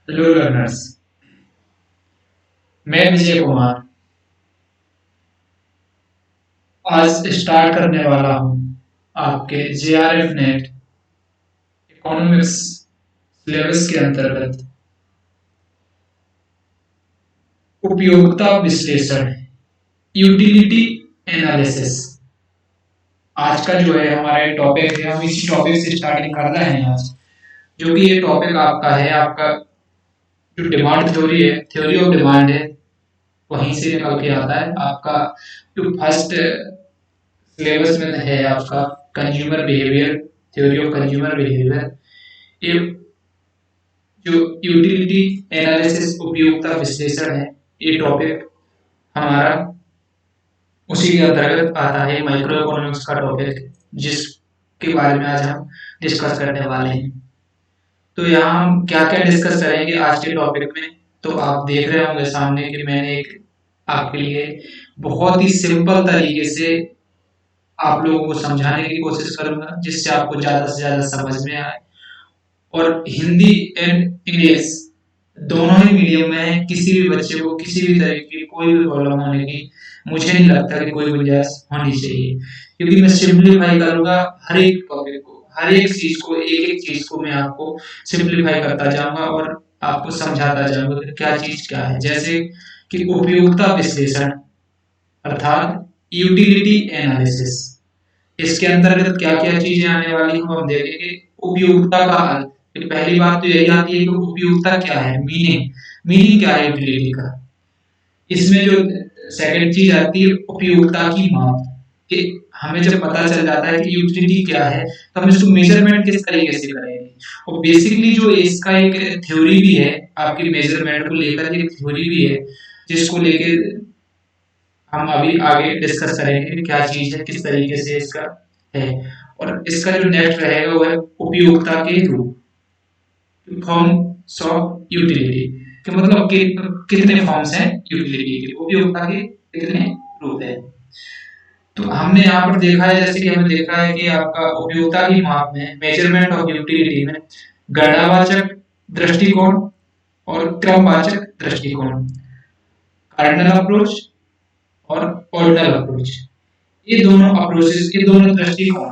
Hello learners, मैं विजय कुमार आज start करने वाला हूँ आपके जेआरएफ नेट इकोनॉमिक्स सिलेबस के अंतर्गत उपयोगिता विश्लेषण यूटिलिटी एनालिसिस। आज का जो है हमारा टॉपिक है, हम इसी टॉपिक से स्टार्टिंग कर रहे हैं आज। जो कि ये टॉपिक आपका है, आपका जो डिमांड थ्योरी है, थ्योरी ऑफ डिमांड है, वहीं से निकल के आता है। आपका जो फर्स्ट सिलेबस में है आपका consumer behaviour, theory of consumer behaviour. ये जो यूटिलिटी एनालिसिस उपयोगिता विश्लेषण है, ये टॉपिक हमारा उसी के अंतर्गत आता है। माइक्रो इकोनॉमिक्स का टॉपिक जिसके बारे में आज हम डिस्कस करने वाले हैं। तो यहाँ हम क्या क्या डिस्कस करेंगे आज के टॉपिक में, तो आप देख रहे होंगे सामने कि मैंने एक आपके लिए बहुत ही सिंपल तरीके से आप लोगों को समझाने की कोशिश करूंगा, जिससे आपको ज्यादा से ज्यादा समझ में आए। और हिंदी एंड इंग्लिश दोनों ही मीडियम में किसी भी बच्चे को किसी भी तरह की कोई भी प्रॉब्लम होने की मुझे नहीं लगता कि कोई गुंजाइश होनी चाहिए, क्योंकि मैं सिंप्लीफाई करूंगा हर एक टॉपिक को, हर एक चीज को, एक एक चीज को मैं आपको सिंप्लीफाई करता जाऊंगा और आपको समझाता जाऊंगा कि क्या चीज क्या है। जैसे कि उपयोगिता विश्लेषण अर्थात यूटिलिटी एनालिसिस, इसके अंतर्गत क्या क्या चीजें आने वाली हैं हम देखेंगे। उपयोगिता का अर्थ, तो पहली बात तो यही आती है कि उपयोगिता क्या है, मीनिंग मीनिंग क्या है यूटिलिटी का। इसमें जो सेकंड चीज आती है उपयोगिता की माप, कि हमें जब पता चल जाता है कि यूटिलिटी क्या है तो हम इसको मेजरमेंट किस तरीके से करेंगे। और बेसिकली जो इसका एक थ्योरी भी है, आपकी मेजरमेंट को लेकर एक थ्योरी भी है, जिसको लेके हम अभी आगे डिस्कस करेंगे कि क्या चीज है, किस तरीके से इसका है। और इसका जो नेक्स्ट रहेगा वो है उपयोगिता के रूप, फॉर्म्स ऑफ यूटिलिटी, कि मतलब कितने फॉर्म्स हैं यूटिलिटी के, उपयोगिता के कितने रूप हैं। तो हमने यहाँ पर देखा है, जैसे कि हमने देखा है कि आपका उपयोगिता की माप में, मेजरमेंट ऑफ यूटिलिटी में गणनावाचक दृष्टिकोण और क्रमवाचक दृष्टिकोण, कार्डिनल अप्रोच और ऑर्डिनल अप्रोच, ये दोनों अप्रोचेस, ये दोनों दृष्टिकोण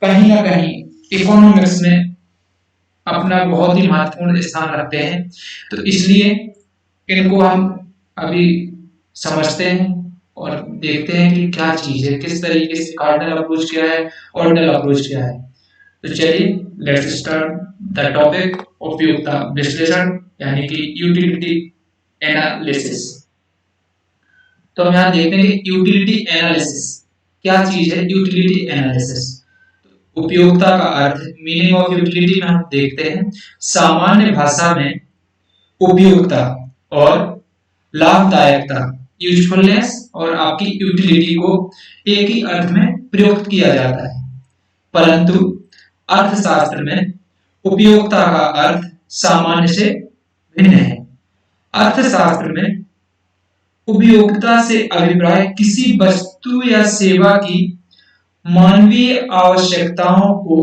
कहीं ना कहीं इकोनॉमिक्स में अपना बहुत ही महत्वपूर्ण स्थान रखते हैं। तो इसलिए इनको हम अभी समझते हैं और देखते हैं कि क्या चीज है, किस तरीके से कार्डिनल अप्रोच क्या है, ऑर्डिनल अप्रोच क्या है। तो चलिए लेट्स स्टार्ट द टॉपिक उपयोगिता विश्लेषण, यानी कि यूटिलिटी एनालिसिस। तो हम यहाँ देखते हैं कि यूटिलिटी एनालिसिस क्या चीज है। यूटिलिटी एनालिसिस उपयोगिता का अर्थ, मीनिंग ऑफ यूटिलिटी में हम देखते हैं सामान्य भाषा में उपयोगिता और लाभदायकता, यूजफुलनेस और आपकी यूटिलिटी को एक ही अर्थ में प्रयुक्त किया जाता है। परंतु अर्थशास्त्र में उपयोगिता का अर्थ सामान्य से भिन्न है। अर्थशास्त्र में उपयोगिता से अभिप्राय किसी वस्तु या सेवा की मानवीय आवश्यकताओं को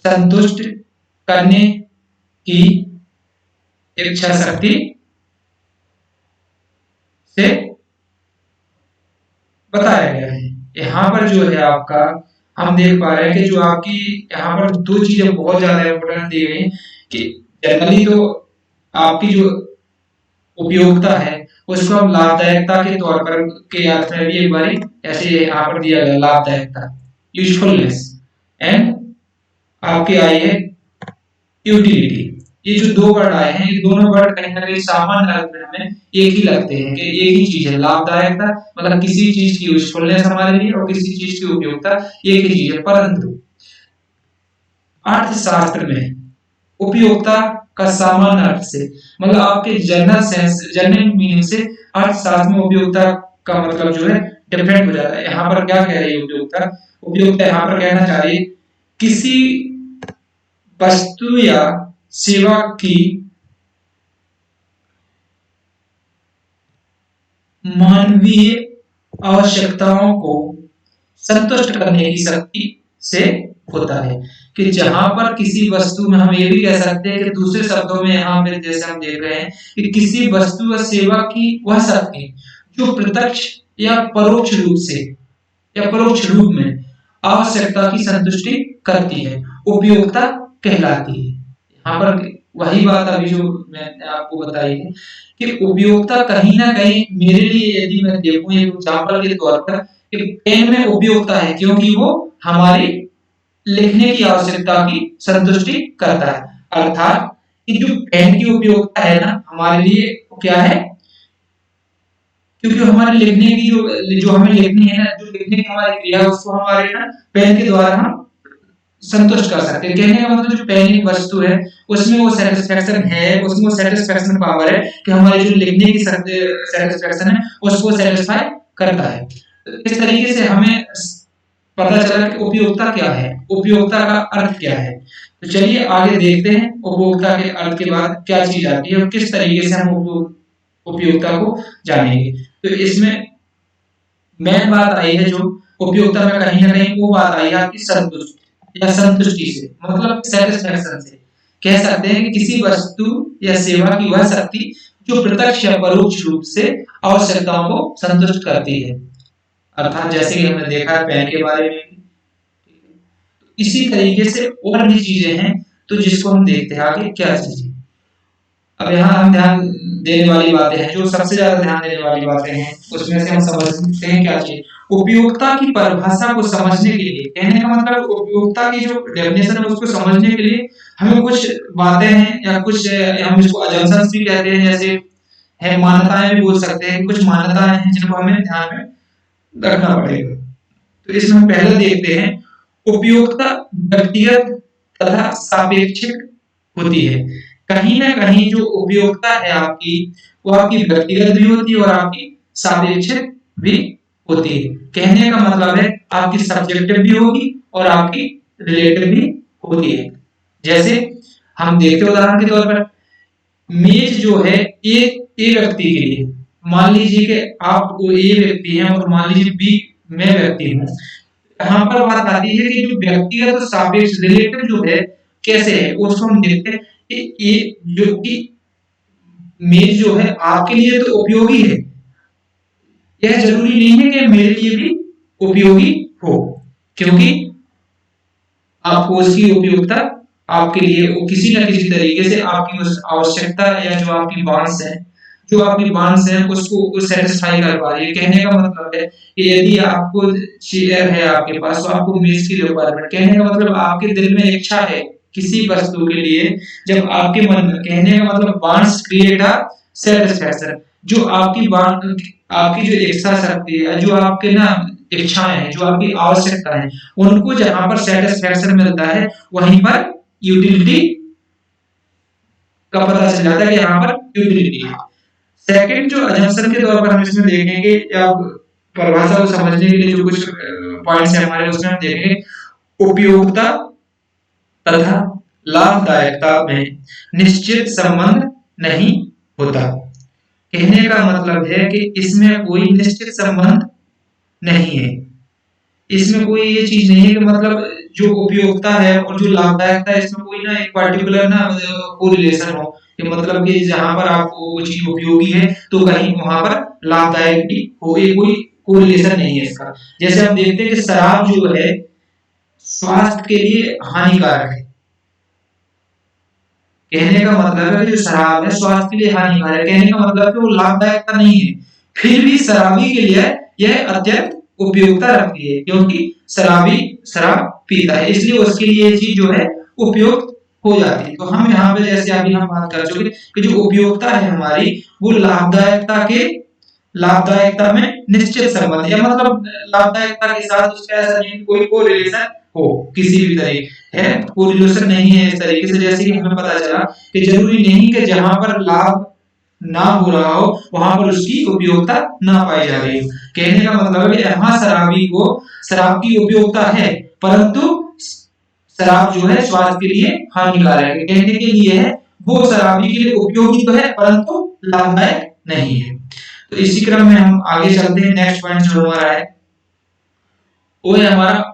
संतुष्ट करने की इच्छा शक्ति से बताया गया है। यहाँ पर जो है आपका, हम देख पा रहे हैं कि जो आपकी यहाँ पर दो चीजें बहुत ज्यादा इंपोर्टेंट दी गई कि जनरली तो आपकी जो उपयोगिता है उसको हम लाभदायकता के तौर पर के अर्थ में भी एक बार ऐसे यहाँ पर दिया गया, लाभदायकता, यूजफुलनेस, एंड आपके आई है यूटिलिटी। ये जो दो वर्ड आए हैं, ये दोनों वर्ड कहीं ना कहीं सामान्य अर्थ में हमें एक ही लगते हैं कि एक ही चीज है। लाभदायकता मतलब किसी चीज की यूजफुलनेस हमारे लिए, और किसी चीज की उपयोगिता एक ही चीज है। परंतु अर्थशास्त्र में उपयोगिता का सामान्य अर्थ से, मतलब आपके जनरल सेंस, जनरल मीनिंग से अर्थशास्त्र में उपयोगिता का मतलब जो है डिफरेंट हो जाता है। यहाँ पर क्या कह रही है उपयोगिता, उपयोगिता यहाँ पर कहना चाह रही है किसी वस्तु या सेवा की मानवीय आवश्यकताओं को संतुष्ट करने की शक्ति से होता है कि जहां पर किसी वस्तु में, हम ये भी कह सकते हैं कि दूसरे शब्दों में यहाँ पे जैसे हम देख रहे हैं कि किसी वस्तु व सेवा की वह शक्ति जो प्रत्यक्ष या परोक्ष रूप से या परोक्ष रूप में आवश्यकता की संतुष्टि करती है, उपयोगिता कहलाती है। यहाँ पर वही बात अभी जो मैंने आपको बताई है कि उपयोगिता कहीं ना कहीं मेरे लिए, यदि मैं देखूं एक एग्जाम्पल के तौर पर, कि पेन में उपयोगिता है क्योंकि वो हमारी लिखने की आवश्यकता की संतुष्टि करता है। अर्थात कि जो पेन की उपयोगिता है ना हमारे लिए क्या है, क्योंकि हमारे लिखने की जो जो हमें लिखनी है ना, जो लिखने की हमारी क्रिया है उसको हमारे ना पेन के द्वारा हम संतुष्ट कर सकते हैं। कहने का मतलब जो पेन एक वस्तु है उसमें वो सेटिस्फेक्शन है, उसमें वो सेटिस्फेक्शन पावर है कि हमारी जो लिखने की सेटिस्फेक्शन है उसको सेटिस्फाई करता है। तो इस तरीके से हमें पता चला कि उपयोगिता क्या है, उपयोगिता का अर्थ क्या है। तो चलिए आगे देखते हैं उपयोगिता के अर्थ के बाद क्या चीज आती है और किस तरीके से हम उपयोगिता को जानेंगे। तो इसमें मेन बात आई है जो उपयोगिता में कहीं ना कहीं वो बात आई है आपकी संतुष्टि या संतुष्टि से, मतलब सेटिस्फेक्शन से। कह सकते हैं कि किसी वस्तु या सेवा की वह शक्ति जो प्रत्यक्ष या परोक्ष रूप से आवश्यकताओं को संतुष्ट करती है। अर्थात जैसे कि हमने देखा है पेन के बारे में, इसी तरीके से और भी चीजें हैं तो जिसको हम देखते हैं आगे क्या चीजें। अब यहाँ हम ध्यान देने वाली बातें हैं, जो सबसे ज्यादा ध्यान देने वाली बातें हैं उसमें से हम समझते हैं क्या चीज। उपयोगिता की परिभाषा को समझने के लिए, कहने का मतलब उपयोगिता की जो डेफिनेशन है उसको समझने के लिए हमें कुछ बातें हैं या कुछ हम इसको अजम्पशंस भी कहते हैं, जैसे है मान्यताएं भी बोल सकते हैं, कुछ मान्यताएं हैं जिनको हमें ध्यान में रखना पड़ेगा। तो इसमें हम पहले देखते हैं उपयोगिता व्यक्तिगत तथा सापेक्षिक होती है। कहीं ना कहीं जो उपयोगिता है आपकी वो आपकी व्यक्तिगत भी होती है और आपकी सापेक्षिक भी होती है। कहने का मतलब है आपकी सब्जेक्टिव भी होगी और आपकी रिलेटिव भी होती है। जैसे हम देखते हैं उदाहरण के तौर पर, मेज जो है ए व्यक्ति के लिए, मान लीजिए कि आप वो ए व्यक्ति हैं और मान लीजिए बी मैं व्यक्ति हूँ। यहाँ पर बात आती है कि जो व्यक्तिगत और सापेक्ष रिलेटिव जो है कैसे है उसको हम देखते हैं कि ये जो कि मेज जो है आपके लिए तो उपयोगी है, यह जरूरी नहीं है कि मेरे लिए भी उपयोगी हो, क्योंकि आपको उसकी उपयोगिता आपके लिए किसी न किसी तरीके से आपकी उस आवश्यकता या जो आपकी वांट्स है, जो आपकी वांट्स है उसको सेटिस्फाई कर पा रही है। कहने का मतलब है कि यदि आपको चेयर है आपके पास तो आपको मेज की रिक्वायरमेंट, कहने का मतलब आपके दिल में इच्छा है किसी वस्तु के लिए, जब आपके मन में, कहने का मतलब वांट्स क्रिएट अ सेटिस्फैक्शन, जो आपकी वांट, आपकी जो इच्छा शक्ति है, जो आपके ना इच्छाएं हैं, जो आपकी आवश्यकता है, उनको जहां पर सेटिस्फैक्शन मिलता है वहीं पर यूटिलिटी का पता चल जाता है कि यहाँ पर यूटिलिटी है। सेकंड जो अजम्पशन के तौर पर हम इसमें देखेंगे या परिभाषा को समझने के लिए जो कुछ पॉइंट्स हैं हमारे, उसमें हम देखेंगे उपयोगिता तथा लाभदायकता में निश्चित संबंध नहीं होता। कहने का मतलब है कि इसमें कोई निश्चित संबंध नहीं है, इसमें कोई ये चीज नहीं है कि मतलब जो उपयोगिता है और जो लाभदायकता है इसमें कोई ना एक पर्टिकुलर ना कोरिलेशन हो, कि मतलब कि जहां पर आपको वो चीज उपयोगी है तो कहीं वहां पर लाभदायक भी हो, ये कोई कोरिलेशन नहीं है इसका। जैसे हम देखते हैं कि शराब जो है स्वास्थ्य के लिए हानिकारक है, कहने का मतलब है जो शराब है स्वास्थ्य के लिए हानिकारक है, कहने का मतलब कि वो लाभदायकता नहीं है, फिर भी शराबी के लिए यह अत्यंत उपयोगिता रखती है, क्योंकि शराबी शराब पीता है इसलिए उसके लिए ये चीज जो है उपयुक्त हो जाती है। तो हम यहाँ पे जैसे अभी हम बात कर चुके कि जो उपयोगिता है हमारी वो लाभदायकता में निश्चित संबंध, या मतलब लाभदायकता के साथ उसका ऐसा नहीं कोई कोरिलेशन हो किसी भी तरह है, कोरिलेशन नहीं है इस तरीके से। जैसे कि हमें पता चला कि जरूरी नहीं कि जहां पर लाभ ना हो रहा हो वहां पर उसकी उपयोगिता ना पाई जा रही हो। कहने का मतलब है कि यहाँ शराबी को शराब की उपयोगिता है परंतु शराब जो है स्वास्थ्य के लिए हानिकारक है, कहने के लिए है वो शराबी के लिए उपयोगी तो है परंतु लाभदायक नहीं है। तो इसी क्रम में हम आगे चलते हैं। नेक्स्ट पॉइंट जो हमारा है वो है हमारा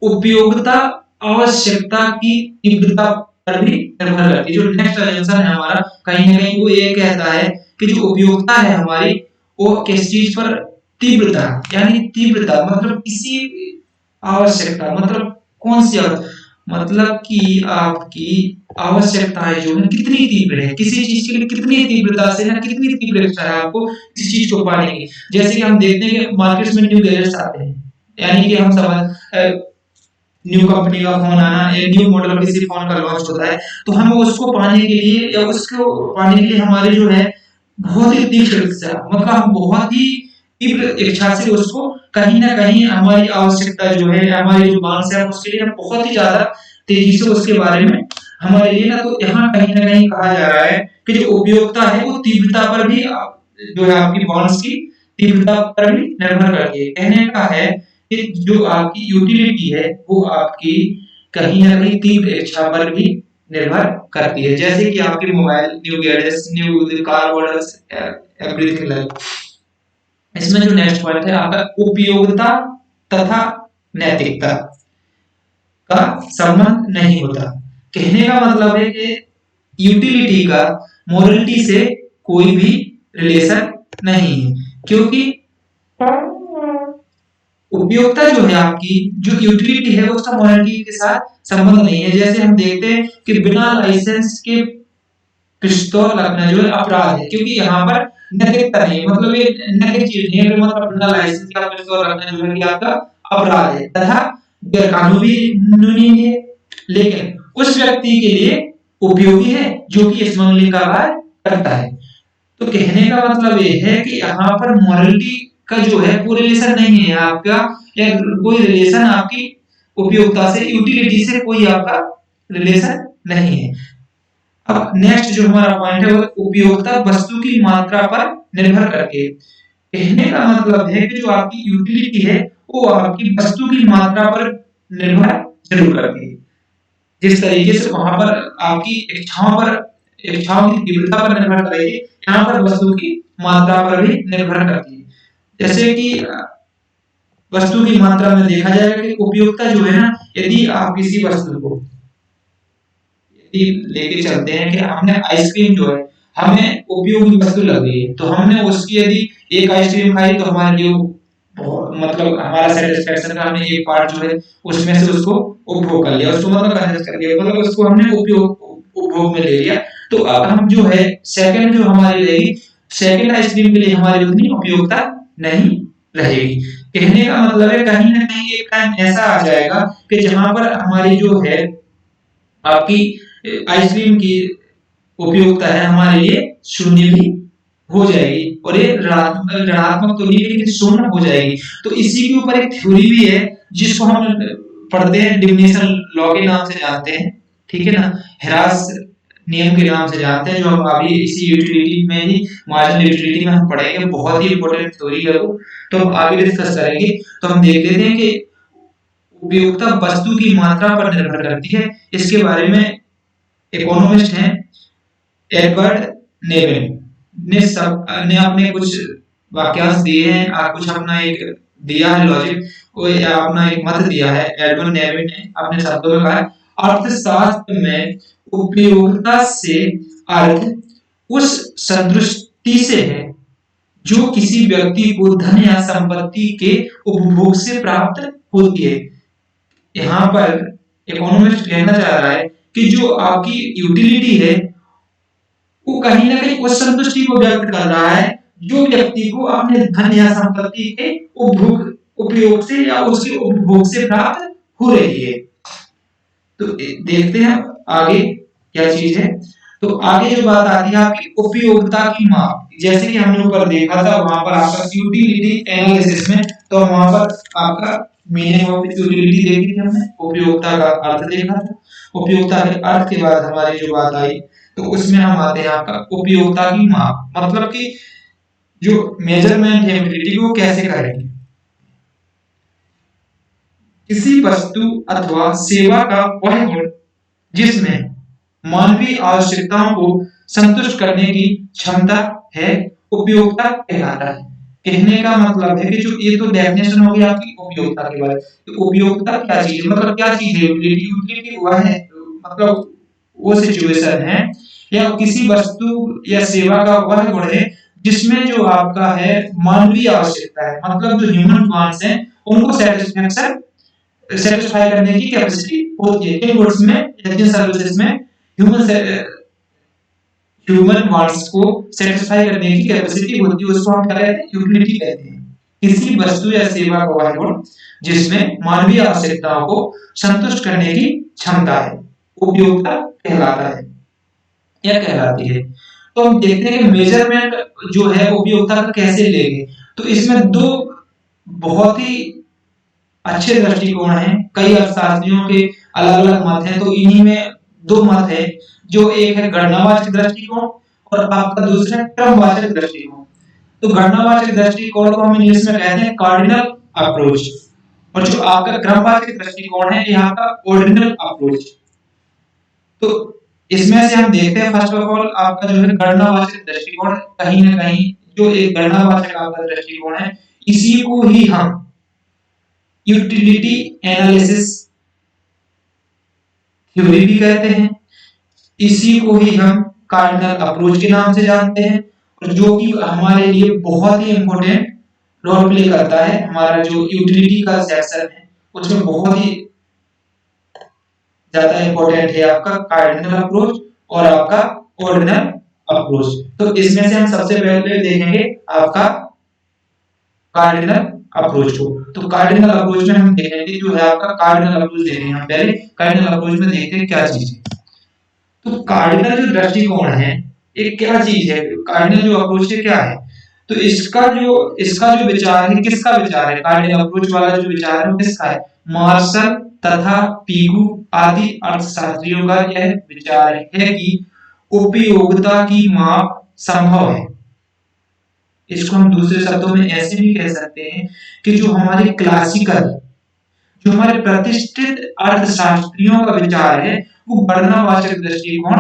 उपयोगिता आवश्यकता की तीव्रता पर भी निर्भर करती है। जो नेक्स्ट अजम्पशन है हमारा, कहीं ना कहीं वो ये कहता है कि जो उपयोगिता है हमारी, वो किस चीज पर, तीव्रता, यानी तीव्रता मतलब किसी आवश्यकता, मतलब कौन सी मतलब कि आपकी आवश्यकताएं जो है कितनी तीव्र है, किसी चीज के लिए कितनी तीव्रता से ना, कितनी तीव्र इच्छा है आपको इस चीज को पाने की। जैसे कि हम देखते हैं कि मार्केट में न्यू गैजेट्स आते हैं, यानी कि हम समझ न्यू कंपनी का फोन आना, एक न्यू मॉडल किसी फोन का लॉन्च होता है, तो हम उसको पाने के लिए या उसको पाने के लिए हमारे जो है बहुत ही तीव्र इच्छा, मतलब हम बहुत ही तीव्र इच्छा से उसको कहीं ना कहीं हमारी आवश्यकता जो है, हमारी जो मांग है उसके लिए हम बहुत ही ज्यादा तेजी से उसके बारे में हमारे लिए ना, तो यहाँ कहीं ना कहीं कहा जा रहा है कि जो उपयोगिता है वो तीव्रता पर भी जो है आपकी बॉन्ड्स की तीव्रता पर भी निर्भर करती है। कहने का है कि जो आपकी यूटिलिटी है वो आपकी कहीं ना कहीं तीव्र इच्छा पर भी निर्भर करती है। जैसे कि आपके mobile, new gadgets, new car models, everything like. इसमें जो नेक्स्ट पॉइंट है आपका उपयोगिता तथा नैतिकता का संबंध नहीं होता। कहने का मतलब है कि यूटिलिटी का मोरलिटी से कोई भी रिलेशन नहीं है, क्योंकि उपयोगिता जो है आपकी, जो यूटिलिटी है उसका मोरलिटी के साथ संबंध नहीं है। जैसे हम देखते हैं कि बिना लाइसेंस के पिस्तौल रखना जो है अपराध है, क्योंकि यहाँ पर नैतिकता नहीं है, मतलब ये नैतिक चीज नहीं है, मतलब बिना लाइसेंस का पिस्तौल रखना जो है कि आपका अपराध है तथा गैर कानूनी है, लेकिन उस व्यक्ति के लिए उपयोगी है जो कि स्मगलिंग का कार्य करता है। तो कहने का मतलब ये है कि यहाँ पर मॉरलिटी का जो है कोई रिलेशन नहीं है आपका, या कोई रिलेशन आपकी उपयोगिता से, यूटिलिटी से कोई आपका रिलेशन नहीं है। अब नेक्स्ट जो हमारा पॉइंट है वो उपयोगिता वस्तु की मात्रा पर निर्भर करके। कहने का मतलब है कि जो आपकी यूटिलिटी है वो आपकी वस्तु की मात्रा पर निर्भर जरूर करती है। जिस तरीके से वहां पर आपकी इच्छाओं की तीव्रता पर निर्भर करेगी, यहाँ पर वस्तु की मात्रा पर भी निर्भर करती है। जैसे कि वस्तु की मात्रा में देखा जाएगा कि उपयोगिता जो है ना, यदि आप किसी वस्तु को लेके चलते हैं कि हमने आइसक्रीम जो है हमें उपयोगी वस्तु लग गई है, तो हमने उसकी यदि एक आइसक्रीम खाई तो हमारे लिए मतलब हमारा सेटिस्फेक्शन का हमने एक पार्ट जो है उसमें से उसको उपभोग कर लिया, उसको मतलब कंज्यूम कर लिया, मतलब उसको हमने उपभोग में ले लिया। तो अब हम जो है सेकंड जो हमारी रहेगी, सेकंड आइसक्रीम के लिए हमारी उतनी उपयोगिता नहीं रहेगी। कहने का मतलब है कहीं ना कहीं एक टाइम ऐसा आ जाएगा कि जहां पर हमारी जो है आपकी आइसक्रीम की उपयोगिता है हमारे लिए शून्य भी हो जाएगी, और ये ऋणात्मक तो नहीं लेकिन शून्य हो जाएगी। तो इसी के ऊपर एक थ्योरी भी है जिसको हम पढ़ते हैं, डिफिनेशन लॉ के नाम से जानते हैं, ठीक है ना, हेरास नियम के नाम से जानते हैं, जो हम अभी इसी यूटिलिटी में ही, मार्जिनल यूटिलिटी में हम पढ़ेंगे, बहुत ही इंपॉर्टेंट थ्योरी है वो, तो हम आगे डिस्कस करेंगे। तो हम देख लेते हैं कि उपयोगिता वस्तु की मात्रा पर निर्भर करती है। इसके बारे में इकोनॉमिस्ट हैं एडवर्ड नेवेल ने अपने कुछ वाक्यांश दिए हैं, कुछ अपना एक दिया है लॉजिक, या अपना एक मत दिया है। एडवर्ड नेवेल ने अपने शब्दों में कहा, अर्थशास्त्र में उपयोगिता से अर्थ उस संतुष्टि से है जो किसी व्यक्ति को धन या संपत्ति के उपभोग से प्राप्त होती है। यहाँ पर इकोनॉमिस्ट कहना चाह रहा है कि जो आपकी यूटिलिटी है वो कहीं ना कहीं उस संतुष्टि को व्यक्त कर रहा है जो व्यक्ति को अपने धन या संपत्ति के उपयोग से या उसके उपभोग से प्राप्त हो रही है। तो देखते हैं आगे क्या चीज है। तो आगे जो बात आती है आपकी उपयोगिता की माप, जैसे कि हमने ऊपर देखा था वहां पर आपका यूटिलिटी एनालिसिस में, तो वहां पर आपका मीनिंग ऑफ यूटिलिटी देखी थी हमने, उपयोगिता का अर्थ देखा था। उपयोगिता के अर्थ के बाद हमारी जो बात आई तो उसमें हम आते हैं आपका उपयोगिता की माप, मतलब कि जो मेजरमेंट है यूटिलिटी को कैसे करेंगे। किसी वस्तु अथवा सेवा का वह गुण जिसमें मानवीय आवश्यकताओं को संतुष्ट करने की क्षमता है, उपयोगिता कहलाता है। कहने का मतलब है कि जो ये तो डेफिनेशन हो गई आपकी उपयोगिता के बारे में। तो उपयोगिता क्या चीज है, मतलब क्या चीज है यूटिलिटी? यूटिलिटी हुआ है मतलब वो सिचुएशन है या किसी वस्तु या सेवा का वह गुण है जिसमें जो आपका है मानवीय आवश्यकता है, मतलब जो ह्यूमन वांट्स हैं उनको सेटिस्फेक्शन सेटिस्फाई करने की कैपेसिटी होती है। इन गुड्स में या इन सर्विसेज में ह्यूमन ह्यूमन वांट्स को सेटिस्फाई करने की कैपेसिटी होती है, उसको हम क्या कहते हैं? यूटिलिटी कहते हैं। किसी वस्तु या सेवा का वह गुण जिसमें मानवीय आवश्यकताओं को संतुष्ट करने की क्षमता है, उपयोगिता कहलाता है या कहलाती है। तो हम देखते हैं कि मेजरमेंट जो है उपयोगिता का कैसे लेंगे। तो इसमें दो बहुत ही अच्छे दृष्टिकोण हैं, कई अर्थशास्त्रियों के अलग अलग मत हैं, तो इन्हीं में दो मत है, जो एक है गणनावाचक दृष्टिकोण और आपका दूसरा है क्रमवाचक दृष्टिकोण। तो गणनावाचक दृष्टिकोण को हम इंग्लिश में कहते हैं कार्डिनल अप्रोच, और जो आपका क्रमवाचक दृष्टिकोण है यहाँ का ऑर्डिनल अप्रोच। तो इसमें से हम देखते हैं फर्स्ट ऑफ ऑल आपका जो है गणनावाचक दृष्टिकोण, कहीं ना कहीं जो एक गणनावाचक आपका दृष्टिकोण है इसी को ही हम यूटिलिटी एनालिसिस थ्योरी भी कहते हैं, इसी को ही हम कार्डिनल अप्रोच के नाम से जानते हैं, और जो कि हमारे लिए बहुत ही इंपॉर्टेंट रोल प्ले करता है। हमारा जो यूटिलिटी का सेक्शन है उसमें बहुत ही ज्यादा इंपॉर्टेंट है आपका कार्डिनल अप्रोच और आपका ऑर्डिनल अप्रोच। तो इसमें से हम सबसे पहले देखेंगे आपका कार्डिनल अप्रोच को। तो कार्डिनल अप्रोच में हम देखेंगे जो है आपका कार्डिनल अप्रोच देखेंगे। हम पहले कार्डिनल अप्रोच में देखते हैं क्या चीज है। तो कार्डिनल जो दृष्टिकोण है एक क्या चीज है, कार्डिनल जो अप्रोच है क्या है? तो इसका जो विचार है, किसका विचार है? कार्डिनल अप्रोच वाला जो विचार है वो किसका है? मार्शल तथा पीगू आदि अर्थशास्त्रियों का यह विचार है कि उपयोगिता की माप संभव है। इसको हम दूसरे शब्दों में ऐसे भी कह सकते हैं कि जो हमारे क्लासिकल, जो हमारे प्रतिष्ठित अर्थशास्त्रियों का विचार है वो गणनावाचक दृष्टिकोण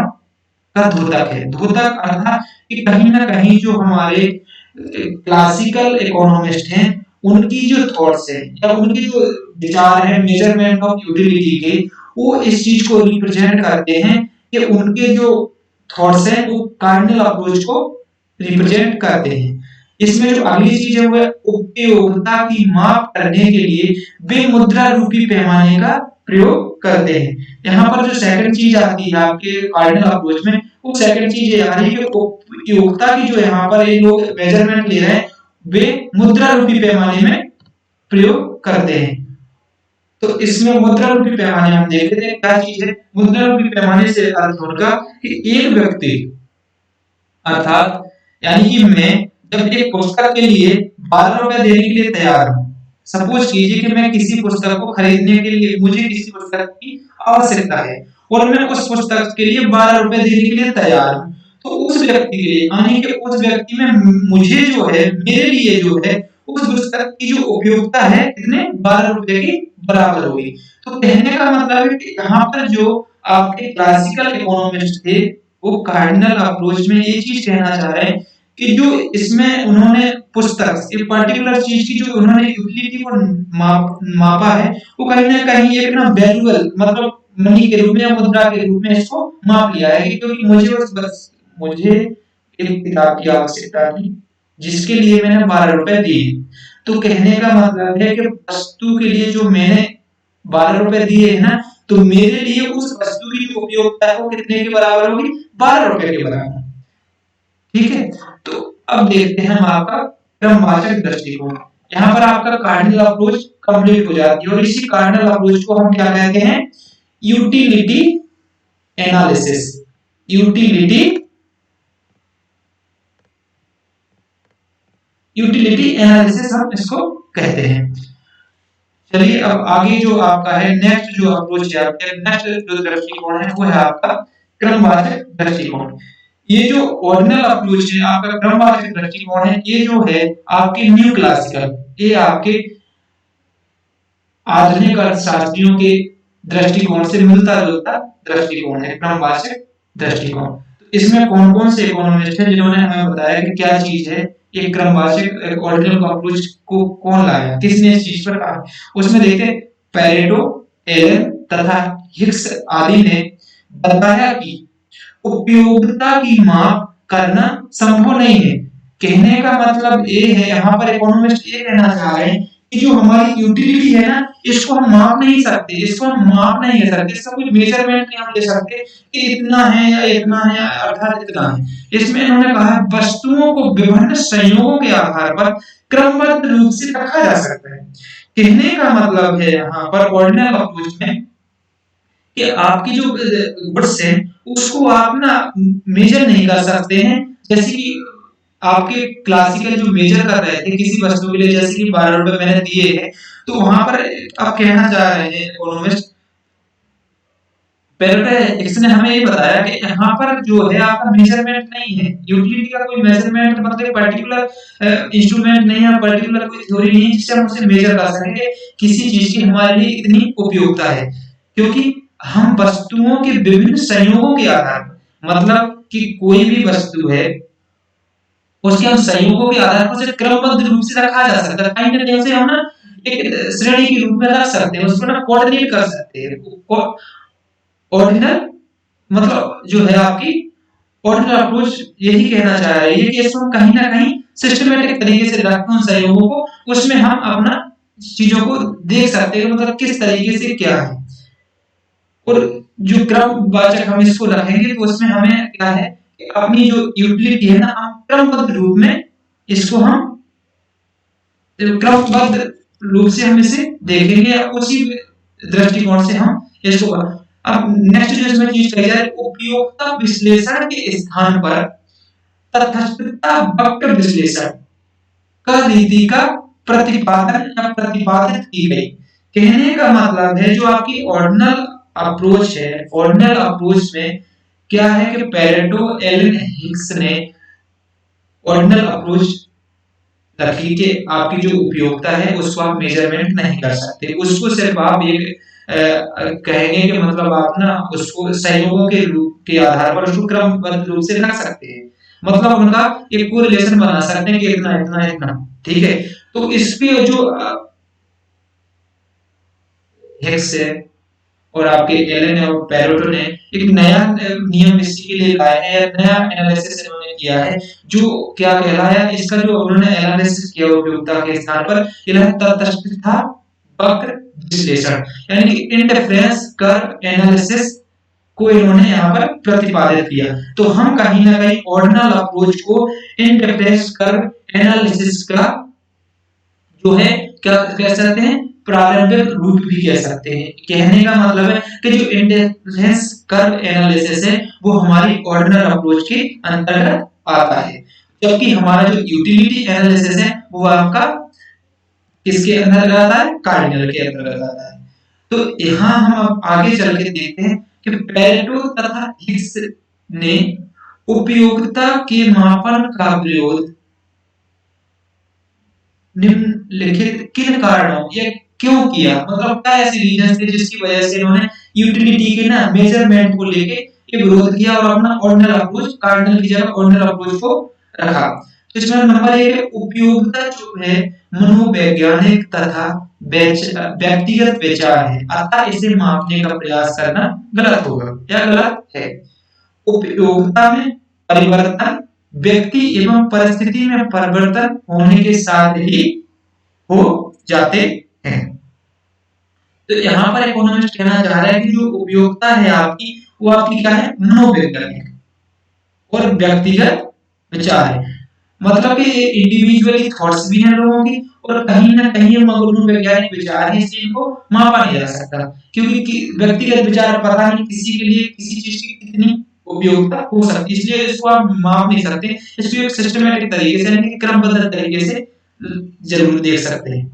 का द्योतक है। द्योतक अर्थात कि कहीं ना कहीं जो हमारे क्लासिकल इकोनॉमिस्ट हैं उनकी जो थॉट्स है या उनके जो विचार है मेजरमेंट ऑफ यूटिलिटी के, वो इस चीज को रिप्रेजेंट करते हैं कि उनके जो थॉट्स हैं वो कार्डिनल अप्रोच को रिप्रेजेंट करते हैं। इसमें जो अगली चीज है वो उपयोगिता की माप करने के लिए वे मुद्रा रूपी पैमाने का प्रयोग करते हैं। यहाँ पर जो सेकंड चीज आती है आपके कार्डिनल अप्रोच में, वो सेकंड चीज ये आ रही है कि उपयोगिता की जो यहाँ पर ये लोग मेजरमेंट ले रहे हैं वे मुद्रा रूपी पैमाने में प्रयोग करते हैं। तो इसमें मुद्रा रूपी पैमाने हम देखते हैं क्या चीज है। मुद्रा रूपी पैमाने से अर्थ होगा कि एक व्यक्ति अर्थात यानी कि मैं जब एक पुस्तक के लिए 12 रुपए देने के लिए तैयार हूं, सपोज कीजिए कि मैं किसी पुस्तक को खरीदने के लिए, मुझे किसी पुस्तक की आवश्यकता है और मैं उस पुस्तक के लिए 12 रुपए देने के लिए तैयार हूं, तो उस व्यक्ति के लिए यानी कि उस व्यक्ति में मुझे जो है, मेरे लिए जो है उस पुस्तक की जो उपयोगिता है कितने 12 रुपए के बराबर होगी। तो कहने का मतलब है कि यहाँ पर जो आपके क्लासिकल इकोनॉमिस्ट थे वो कार्डिनल अप्रोच में ये चीज कहना चाह रहे हैं कि जो इसमें उन्होंने पुस्तक एक पर्टिकुलर चीज की जो उन्होंने यूटिलिटी को मापा है वो कहीं ना कहीं एक ना वैल्यूएबल मतलब मनी के रूप में या मुद्रा के रूप में इसको माप लिया है, क्योंकि मुझे एक किताब की आवश्यकता थी जिसके लिए मैंने 12 रुपए दिए। तो कहने का मतलब है कि वस्तु के लिए जो मैंने 12 रुपए दिए है ना, तो मेरे लिए उस वस्तु की जो उपयोगिता है वो कितने के बराबर होगी? 12 रुपए के बराबर। ठीक है, तो अब देखते हैं हम आपका क्रमवाचक दृष्टिकोण। यहाँ पर आपका कार्डिनल अप्रोच कंप्लीट हो जाती है और इसी कार्डिनल अप्रोच को हम क्या कहते हैं? Utility analysis. यूटिलिटी एनालिसिस हम इसको कहते हैं। चलिए अब आगे जो आपका है नेक्स्ट जो अप्रोच है, आपके नेक्स्ट जो दृष्टिकोण है वो है आपका क्रमवाचक दृष्टिकोण। ये जो ऑर्डिनल अप्रोच है आपका क्रमवाचक दृष्टिकोण है, ये जो है आपके न्यू क्लासिकल, ये आपके आधुनिक अर्थशास्त्रियों के दृष्टिकोण से मिलता जुलता दृष्टिकोण है क्रमवाचक दृष्टिकोण। तो इसमें कौन कौन से इकोनॉमिस्ट हैं जिन्होंने हमें बताया कि क्या चीज है एक क्रमवाचक एक ऑर्डिनल अप्रोच को कौन लाया, किसने इस चीज पर कहा? उसमें देखते हैं पेरेटो, एलन तथा हिक्स आदि ने बताया कि उपयोगिता की माप करना संभव नहीं है। कहने का मतलब ये है, यहाँ पर इकोनॉमिस्ट ये कहना चाह रहे हैं कि जो हमारी यूटिलिटी है ना, इसको हम माप नहीं सकते, इसको हम माप नहीं कर सकते, इसका कोई मेजरमेंट नहीं हम ले सकते कि इतना है या इतना है या अर्थात इतना है। इसमें इन्होंने कहा है वस्तुओं को विभिन्न संयोगों के आधार पर क्रमबद्ध रूप से रखा जा सकता है। कहने का मतलब है यहाँ पर ऑर्डिनल अप्रोच में कि आपकी जो गुड्स है उसको आप ना मेजर नहीं कर सकते हैं, जैसे कि आपके क्लासिकल जो मेजर कर रहे थे किसी वस्तु के लिए, जैसे कि 12 रुपए मैंने दिए हैं, तो वहां पर आप कहना चाह रहे हैं इकोनॉमिस्ट पेरेटो ने हमें ये बताया कि यहाँ पर जो है आपका मेजरमेंट नहीं है, यूटिलिटी का कोई मेजरमेंट मतलब पर्टिकुलर इंस्ट्रूमेंट नहीं है, पर्टिकुलर कोई थ्योरी नहीं है जिससे हम उसे मेजर कर सकें किसी चीज की हमारे लिए इतनी उपयोगिता है। क्योंकि हम वस्तुओं के विभिन्न संयोगों के आधार पर, मतलब कि कोई भी वस्तु है उसके हम संयोगों के आधार पर उसे क्रमबद्ध रूप से रखा जा सकता है, कहीं ना कहीं उसे हम ना एक श्रेणी के रूप में रख सकते हैं, उसको ना कोऑर्डिनेट कर सकते हैं। ऑर्डिनल मतलब जो है आपकी ऑर्डिनल अप्रोच यही कहना चाह रही है कि इसको हम कहीं ना कहीं सिस्टमेटिक तरीके से रखते हैं सहयोगों को, उसमें हम अपना चीजों को देख सकते हैं मतलब किस तरीके से क्या है। और जो क्रमवाचक हम इसको रखेंगे तो उसमें हमें क्या है कि अपनी जो यूटिलिटी है ना, हम क्रमबद्ध रूप में इसको हम क्रमबद्ध रूप से हम इसे देखेंगे, उसी दृष्टिकोण से हम इसको। अब नेक्स्ट जो इसमें चीज कही जाए, उपयोगिता विश्लेषण के स्थान पर तटस्थता वक्र विश्लेषण का रीति का प्रतिपादन या प्रतिपादित की गई। कहने का मतलब है जो आपकी ऑर्डिनल अप्रोच है, ऑर्डिनल अप्रोच में क्या है कि पेरेटो, एलन, हिक्स ने ऑर्डिनल अप्रोच रखी कि आपकी जो उपयोगिता है उसको आप मेजरमेंट नहीं कर सकते, उसको सिर्फ आप एक कहेंगे कि मतलब आप ना उसको संयोगों के रूप के आधार पर उसको क्रमबद्ध रूप से रख सकते हैं, मतलब उनका एक कोरिलेशन बना सकते हैं कि इतना इतना इतना, ठीक है। तो इसके जो हिक्स है और आपके एलन और पेरेटो ने एक नया नियम इसी के लिए लाया है, नया एनालिसिस इन्होंने किया है जो क्या कहलाया, इसका जो उन्होंने एनालिसिस किया उपयोगिता के स्थान पर, यह तटस्थता वक्र विश्लेषण यानी कि इंटरफेरेंस कर्व एनालिसिस को इन्होंने यहाँ पर प्रतिपादित किया। तो हम कहीं ना कहीं ऑर्डिनल अप्रोच को इंटरफेरेंस कर्व एनालिसिस का जो है क्या कह सकते हैं, प्रारंभिक रूप भी कह सकते हैं। कहने का मतलब है कि जो इंटरफेरेंस कर्व एनालिसिस है वो हमारी ऑर्डिनल अप्रोच के अंतर्गत आता है, जबकि हमारा जो यूटिलिटी एनालिसिस है वो आपका किसके अंदर आता है, कार्डिनल के अंतर्गत आता है। तो यहाँ हम अब आगे चल के देखते हैं कि पेरेटो तथा हिक्स ने उपयोगिता के मापन का प्रयोग निम्नलिखित किन कारणों या क्यों किया, मतलब क्या ऐसे रीजन थे जिसकी वजह से इन्होंने यूटिलिटी के ना मेजरमेंट को लेके ये विरोध किया और अपना ऑर्डिनल अप्रोच कार्डिनल की जगह ऑर्डिनल अप्रोच को रखा। तो इसमें नंबर 1 उपयोगिता जो है मनोवैज्ञानिक तथा व्यक्तिगत विचार है, अतः इसे मापने का प्रयास करना गलत होगा या गलत है। उपयोगिता में परिवर्तन व्यक्ति एवं परिस्थिति में परिवर्तन होने के साथ ही हो जाते हैं। तो यहाँ पर इकोनॉमिस्ट कहना चाह रहा है कि जो उपयोगिता है आपकी वो आपकी क्या है, मनोवैज्ञानिक और व्यक्तिगत विचार है, मतलब कि इंडिविजुअली थॉट्स भी हैं लोगों की और कहीं ना कहीं मनोवैज्ञानिक विचार है, इसलिए इनको मापा नहीं जा सकता क्योंकि व्यक्तिगत विचार पता नहीं किसी के लिए किसी चीज की कितनी उपयोगिता हो सकती है, इसलिए इसको आप माप नहीं सकते, इसको एक सिस्टमैटिक तरीके से यानी क्रमबद्ध तरीके से जरूर देख सकते हैं।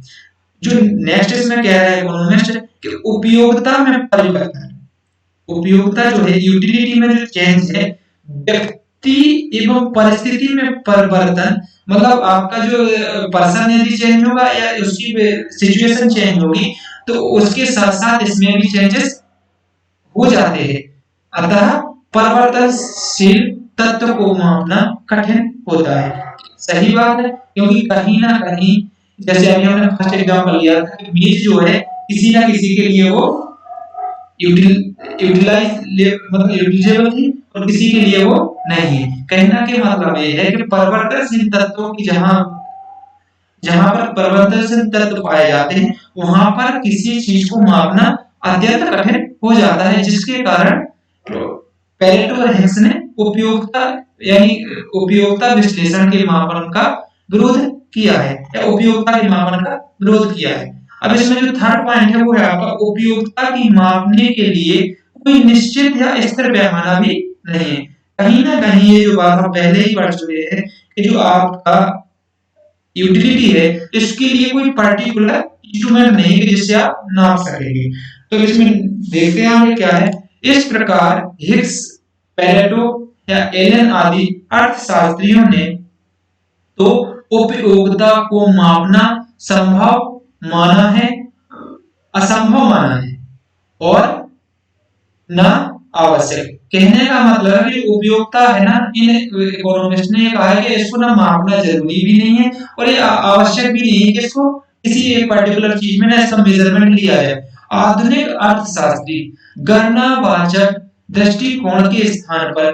जो नेक्स्ट इसमें कह रहा है इकोनॉमिस्ट कि उपयोगिता में परिवर्तन, उपयोगिता जो है यूटिलिटी में जो चेंज है व्यक्ति एवं परिस्थिति में परिवर्तन, मतलब आपका जो पर्सन यदि चेंज होगा या उसकी सिचुएशन चेंज होगी तो उसके साथ साथ इसमें भी चेंजेस हो जाते हैं, अतः परिवर्तनशील तत्व को मापना कठिन होता है। सही बात है, क्योंकि कहीं ना कहीं जैसे अभी हमने फर्स्ट एग्जांपल लिया था कि मीज जो है किसी ना किसी के लिए वो मतलब यूटिलाइजेबल थी और किसी के लिए वो नहीं है। कहना के मतलब ये है कि परिवर्तनशील तत्वों की जहां जहां पर परिवर्तनशील तत्व पाए जाते हैं वहां पर किसी चीज को मापना अत्यंत कठिन हो जाता है, जिसके कारण पेरेटो और हिग्स ने उपयोगिता यानी उपयोगिता विश्लेषण के मापन का विरोध किया है या उपयोगिता के मापन का विरोध किया है। अब इसमें जो थर्ड पॉइंट है वो है आपका उपयोगिता की मापने के लिए कोई निश्चित या स्थिर पैमाना भी नहीं है। कहीं ना कहीं ये जो बात हम पहले ही पढ़ चुके हैं कि जो आपका यूटिलिटी है इसके लिए कोई पर्टिकुलर इंस्ट्रूमेंट नहीं है जिससे आप नाप सकेंगे। तो इसमें देखते हैं आगे क्या है। इस प्रकार हिग्स, पेरेटो या एलन आदि अर्थशास्त्रियों ने तो उपयोगिता को मापना संभव माना है, असंभव माना है और न आवश्यक। कहने का मतलब है कि उपयोगिता है ना, इन इकोनॉमिस्ट ने कहा है कि इसको ना मापना जरूरी भी नहीं है और ये आवश्यक भी नहीं है कि इसको किसी एक पर्टिकुलर चीज में ना इसका मेजरमेंट लिया जाए। आधुनिक अर्थशास्त्री गणनावाचक दृष्टिकोण के स्थान पर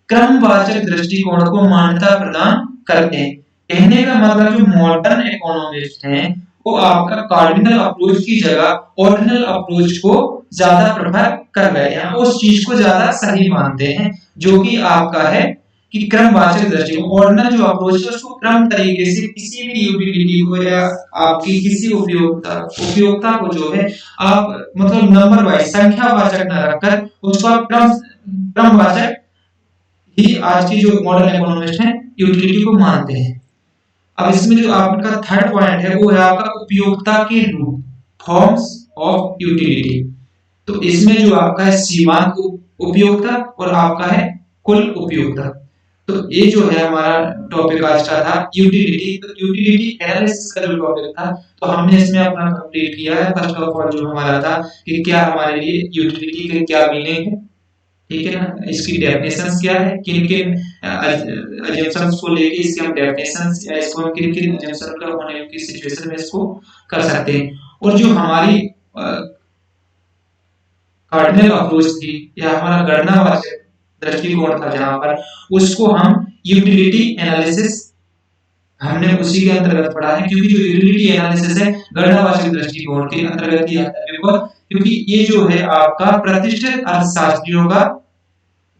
क्रमवाचक दृष्टिकोण को मान्यता प्रदान करते हैं। कहने का मतलब जो मॉडर्न इकोनॉमिस्ट हैं वो आपका कार्डिनल अप्रोच की जगह ऑर्डिनल अप्रोच को ज्यादा प्रेफर कर रहे हैं, उस चीज को ज्यादा सही मानते हैं जो कि आपका है कि क्रमवाचक दृष्टिकोण। ऑर्डिनल जो अप्रोच है उसको क्रम तरीके से किसी भी यूटिलिटी को या आपकी किसी उपयोगिता को जो है आप मतलब नंबर वाइज संख्यावाचक न रखकर उसको आप क्रमवाचक ही आज की जो मॉडर्न इकोनॉमिस्ट हैं यूटिलिटी को मानते हैं। अब इसमें जो आपका थर्ड पॉइंट है वो है आपका उपयोगिता के रूप, फॉर्म्स ऑफ यूटिलिटी। तो इसमें जो आपका है सीमांत उपयोगिता और आपका है कुल उपयोगिता। तो ये जो है हमारा टॉपिक आज का था यूटिलिटी। तो यूटिलिटी एनालिसिस का जो टॉपिक था तो हमने इसमें अपना कंप्लीट किया है। फर्स्ट ऑफ ऑल जो हमारा था कि क्या हमारे लिए यूटिलिटी के क्या मीनिंग है, ठीक है ना, इसकी डेफिनेशंस क्या है, किन किन अजम्पशंस को लेके इसके हम डेफिनेशंस या इसको हम किन किन अजम्पशन का होने की सिचुएशन में इसको कर सकते हैं। और जो हमारी कार्डिनल अप्रोच थी या हमारा गणनावाचक दृष्टिकोण था जहां पर उसको हम यूटिलिटी एनालिसिस हमने उसी के अंतर्गत पढ़ा है, क्योंकि जो यूटिलिटी एनालिसिस है गणनावाचक दृष्टिकोण के अंतर्गत ही आता है, क्योंकि ये जो है आपका प्रतिष्ठित अर्थशास्त्रियों का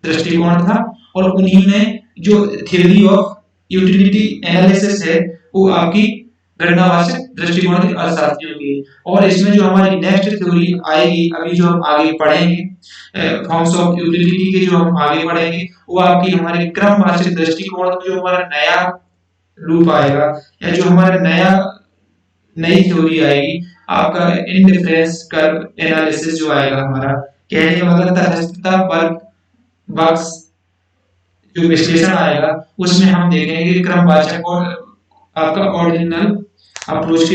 दृष्टिकोण था और उन्हीं ने जो थ्योरी ऑफ यूटिलिटी एनालिसिस है वो आपकी गणनावाचक दृष्टिकोण की अर्थशास्त्रियों की। और इसमें जो हमारी नेक्स्ट थ्योरी आएगी अभी जो हम आगे पढ़ेंगे फॉर्म्स ऑफ यूटिलिटी के जो हम आगे पढ़ेंगे वो आपकी हमारे क्रमवाचक दृष्टिकोण जो हमारा नया रूप आएगा या जो हमारा नई थ्योरी आएगी आपका इंडिफरेंस कर्व एनालिसिस जो आएगा हमारा, कहने का मतलब तटस्थता पर बॉक्स जो विश्लेषण आएगा उसमें हम देखेंगे क्रमवाचक और आपका ऑर्डिनल अप्रोच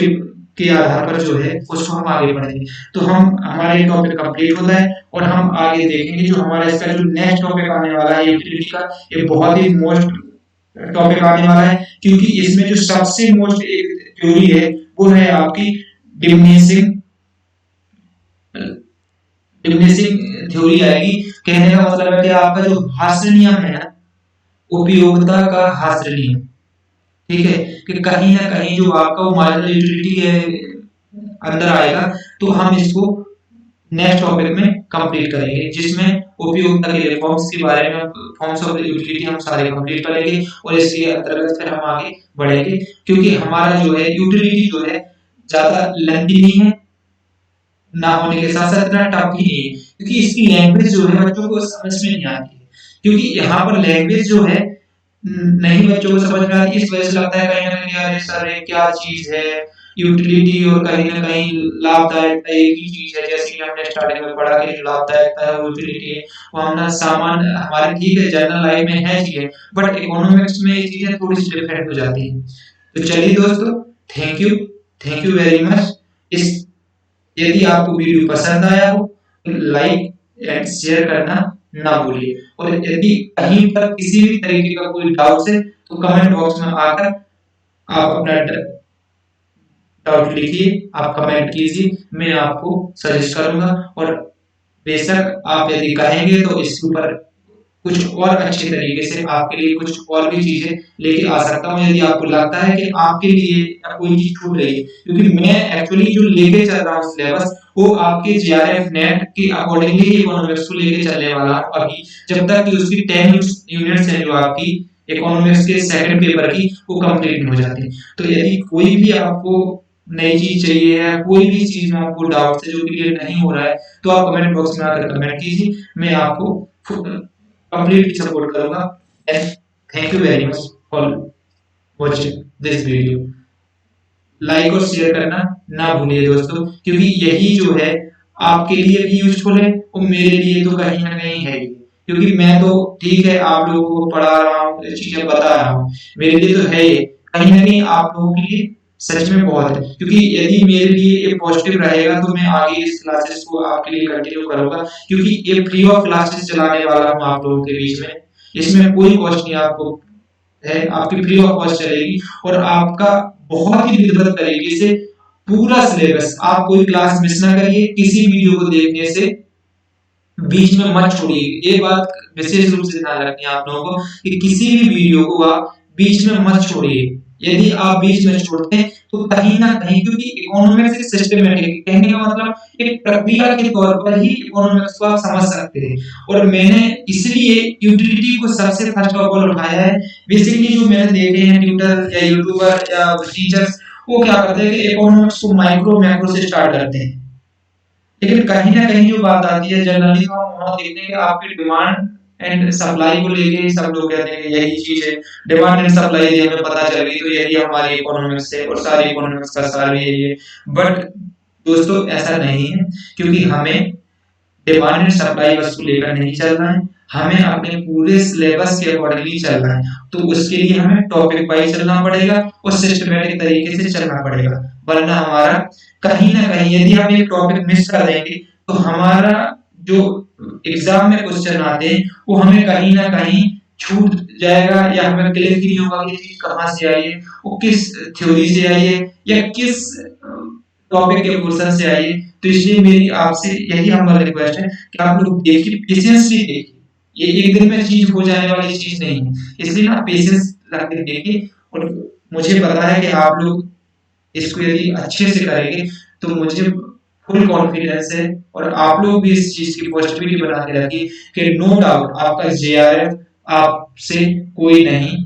के आधार पर जो है उसको हम आगे बढ़ेंगे। तो हम हमारे टॉपिक कंप्लीट होता है और हम आगे देखेंगे जो हमारा इसका जो नेक्स्ट टॉपिक आने वाला है यूटिलिटी का, ये बहुत ही मोस्ट टॉपिक आने वाला है क्योंकि इसमें जो सबसे मोस्ट थ्योरी है वो है आपकी डिमिनिशिंग थ्योरी आएगी। कहने का मतलब है कि आपका जो हास्य नियम है ना, उपयोगिता का हास्य नियम, ठीक है, कि कहीं ना कहीं जो आपका वो मार्जिनल यूटिलिटी के अंदर आएगा। तो हम इसको नेक्स्ट टॉपिक में कंप्लीट करेंगे जिसमें उपयोगिता के फॉर्म्स के बारे में, फॉर्म्स ऑफ यूटिलिटी हम सारे कंप्लीट करेंगे और इसके अंतर्गत फिर हम आगे बढ़ेंगे, क्योंकि हमारा जो है यूटिलिटी जो है ज्यादा लंबी नहीं है ना होने के साथ साथ इतना टफ भी नहीं है, क्योंकि इसकी लैंग्वेज जो है बच्चों को समझ में नहीं आती है, क्योंकि यहाँ पर लैंग्वेज जो है नहीं बच्चों को समझ में आती। इस वजह से लगता है कहीं ना कहीं अरे सर ये क्या चीज है यूटिलिटी, और कहीं ना कहीं लाभदायक एक ही चीज है, जैसे कि हमने स्टार्टिंग में पढ़ा कि लाभदायक है यूटिलिटी है वो हम ना सामान हमारे ठीक है जनरल लाइफ में है चीजें, बट इकोनॉमिक्स में ये चीजें थोड़ी सी डिफरेंट हो जाती है। तो चलिए दोस्तों, थैंक यू वेरी मच। इस यदि आपको वीडियो पसंद आया हो तो लाइक एंड शेयर करना ना भूलिए। और यदि कहीं पर किसी भी तरीके का कोई डाउट है तो कमेंट बॉक्स में आकर आप अपना डाउट लिखिए, आप कमेंट कीजिए, मैं आपको सजेस्ट करूंगा। और बेशक आप यदि कहेंगे तो इसके ऊपर कुछ और अच्छे तरीके से आपके लिए कुछ और भी चीजें लेके आ सकता हूँ, यदि आपको लगता है कि आपके लिए कोई चीज छूट रही है। क्योंकि मैं एक्चुअली जो लेके चल रहा हूँ सिलेबस, वो आपके जेआरएफ नेट के अकॉर्डिंगली इकोनॉमिक्स को लेके चलने वाला हूँ अभी, जब तक कि उसकी 10 यूनिट्स हैं जो आपकी इकोनॉमिक्स के सेकंड पेपर की, वो कंप्लीट नहीं हो जाती। तो यदि कोई भी आपको नई चीज चाहिए है, कोई भी चीज में आपको डाउट है जो क्लियर नहीं हो रहा है, तो आप कमेंट बॉक्स में आकर कमेंट कीजिए, मैं आपको completely support करूंगा। And thank you very much for watching this video। Like और शेयर करना ना भूलिए दोस्तों, क्योंकि यही जो है आपके लिए भी यूजफुल है और मेरे लिए तो कहीं ना कहीं है ही। क्योंकि मैं तो ठीक है आप लोगों को पढ़ा रहा हूँ, चीजें बता रहा हूँ, मेरे लिए तो है ही, कहीं ना कहीं आप लोगों के लिए सच में बहुत है। क्योंकि यदि मेरे लिए ये पॉजिटिव रहेगा तो मैं आगे इस क्लासेस को आपके लिए कंटिन्यू करूंगा, क्योंकि ये फ्री ऑफ क्लासेस चलाने वाला हूँ आप लोगों के बीच में। इसमें कोई कॉस्ट नहीं आपको है, आपकी फ्री ऑफ कॉस्ट चलेगी और आपका बहुत ही विधिवत तरीके से पूरा सिलेबस, आप कोई क्लास मिस ना करिए, किसी वीडियो को देखने से बीच में मत छोड़िए। ये बात विशेष रूप से ध्यान रखनी है आप लोगों को कि किसी भी वीडियो को आप बीच में मत छोड़िए। यदि आप बीच में छोड़ते हैं तो कहीं ना कहीं, क्योंकि इकोनॉमिक्स एक सिस्टमेटिक, कहने का मतलब एक प्रक्रिया के तौर पर ही इकोनॉमिक्स को आप समझ सकते हैं। और मैंने इसलिए यूटिलिटी को सबसे फर्स्ट ऑफ ऑल उठाया है। बेसिकली जो मैंने देखे हैं ट्यूटर या यूट्यूबर या टीचर्स, वो क्या करते हैं कि इकोनॉमिक्स को माइक्रो मैक्रो से स्टार्ट करते हैं, लेकिन कहीं ना कहीं जो बात आती है जनरली, तो हम वहां देखते हैं कि आपकी डिमांड एंड सप्लाई को लेके सब लोग कहते हैं कि यही चीज है, डिमांड एंड सप्लाई यदि हमें पता चल गई तो यही हमारी इकोनॉमिक्स है और सारी इकोनॉमिक्स का सार यही है। बट दोस्तों ऐसा नहीं है, क्योंकि हमें डिमांड एंड सप्लाई बस को लेकर नहीं चलना है, हमें अपने पूरे सिलेबस के अकॉर्डिंगली चलना है। तो उसके लिए हमें टॉपिक वाइज चलना पड़ेगा और सिस्टमैटिक तरीके से चलना पड़ेगा, वरना हमारा कहीं ना कहीं यदि हम एक टॉपिक मिस कर देंगे तो हमारा जो एग्जाम में क्वेश्चन आते हैं वो हमें कहीं ना कहीं छूट जाएगा, या हमें क्लियर नहीं होगा कि चीज कहाँ से आई है, वो किस थ्योरी से आई है या किस टॉपिक के पोर्शन से आई है। तो इसलिए मेरी आपसे यही हमारा रिक्वेस्ट है कि आप लोग देखिए, पेशेंसली देखिए, ये एक दिन में चीज हो जाने वाली चीज नहीं है, इसलिए ना पेशेंस रख के देखिए। और मुझे पता है कि आप लोग इसको यदि अच्छे से करेंगे तो मुझे फुल कॉन्फिडेंस है, और आप लोग भी इस चीज की पॉजिटिविटी बना के रखिए कि नो डाउट आपका जेआरएफ आपसे कोई नहीं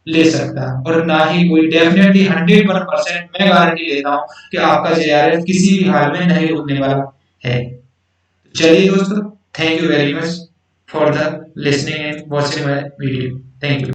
ले सकता, और ना ही कोई, डेफिनेटली 100% मैं गारंटी देता हूँ कि आपका जेआरएफ किसी भी हाल में नहीं रुकने वाला है। चलिए दोस्तों, thank you very much for the listening and watching my video. Thank you.